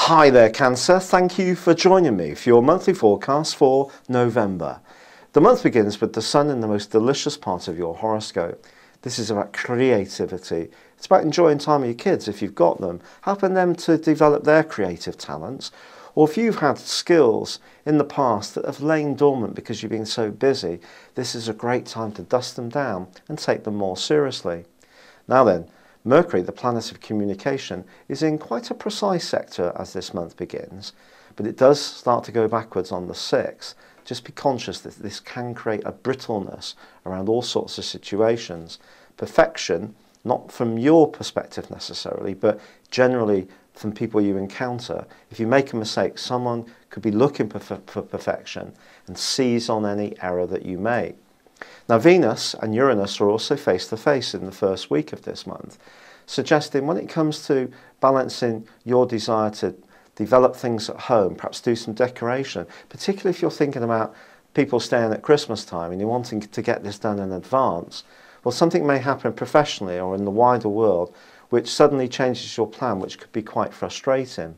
Hi there, Cancer. Thank you for joining me for your monthly forecast for November. The month begins with the sun in the most delicious part of your horoscope. This is about creativity. It's about enjoying time with your kids if you've got them, helping them to develop their creative talents. Or if you've had skills in the past that have lain dormant because you've been so busy, this is a great time to dust them down and take them more seriously. Now then, Mercury, the planet of communication, is in quite a precise sector as this month begins, but it does start to go backwards on the 6th. Just be conscious that this can create a brittleness around all sorts of situations. Perfection, not from your perspective necessarily, but generally from people you encounter. If you make a mistake, someone could be looking for perfection and seize on any error that you make. Now, Venus and Uranus are also face-to-face in the first week of this month, suggesting when it comes to balancing your desire to develop things at home, perhaps do some decoration, particularly if you're thinking about people staying at Christmas time and you're wanting to get this done in advance, well, something may happen professionally or in the wider world which suddenly changes your plan, which could be quite frustrating.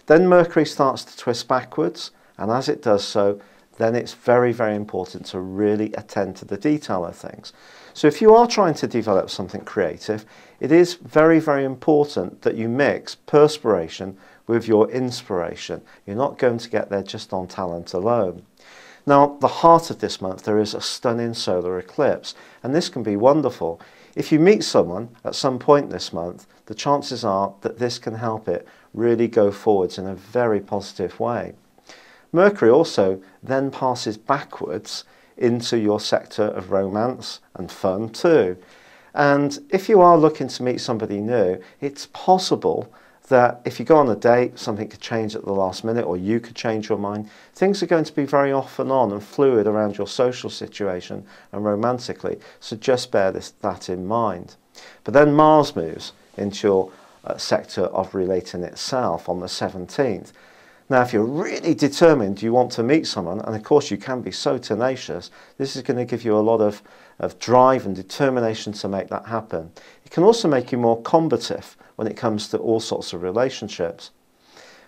Then Mercury starts to twist backwards, and as it does so, then it's very, very important to really attend to the detail of things. So if you are trying to develop something creative, it is very, very important that you mix perspiration with your inspiration. You're not going to get there just on talent alone. Now, the heart of this month, there is a stunning solar eclipse, and this can be wonderful. If you meet someone at some point this month, the chances are that this can help it really go forwards in a very positive way. Mercury also then passes backwards into your sector of romance and fun too. And if you are looking to meet somebody new, it's possible that if you go on a date, something could change at the last minute, or you could change your mind. Things are going to be very off and on and fluid around your social situation and romantically, so just bear that in mind. But then Mars moves into your sector of relating itself on the 17th. Now, if you're really determined you want to meet someone, and of course you can be so tenacious, this is going to give you a lot of drive and determination to make that happen. It can also make you more combative when it comes to all sorts of relationships.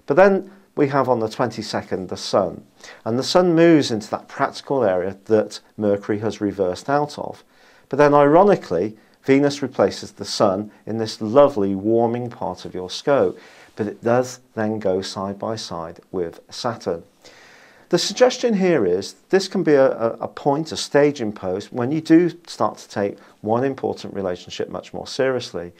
But then we have on the 22nd the Sun, and the Sun moves into that practical area that Mercury has reversed out of. But then ironically, Venus replaces the Sun in this lovely warming part of your scope, but it does then go side by side with Saturn. The suggestion here is this can be a point, a staging post, when you do start to take one important relationship much more seriously.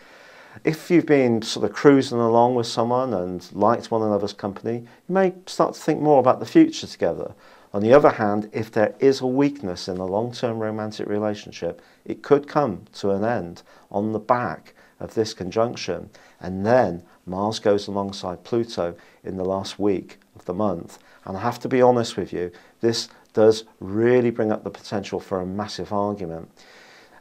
If you've been sort of cruising along with someone and liked one another's company, you may start to think more about the future together. On the other hand, if there is a weakness in a long-term romantic relationship, it could come to an end on the back of this conjunction, and then Mars goes alongside Pluto in the last week of the month. And I have to be honest with you, this does really bring up the potential for a massive argument.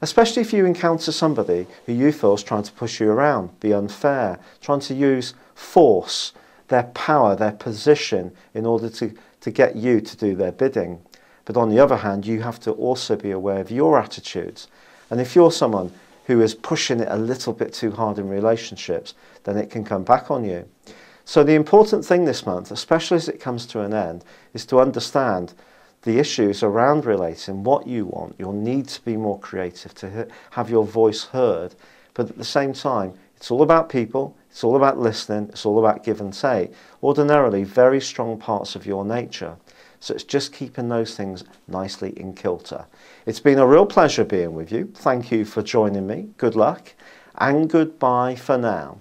Especially if you encounter somebody who you feel is trying to push you around, be unfair, trying to use force, their power, their position in order to get you to do their bidding. But on the other hand, you have to also be aware of your attitudes. And if you're someone who is pushing it a little bit too hard in relationships, then it can come back on you. So the important thing this month, especially as it comes to an end, is to understand the issues around relating, what you want, your need to be more creative, to have your voice heard. But at the same time, it's all about people, it's all about listening, it's all about give and take. Ordinarily, very strong parts of your nature. So it's just keeping those things nicely in kilter. It's been a real pleasure being with you. Thank you for joining me. Good luck and goodbye for now.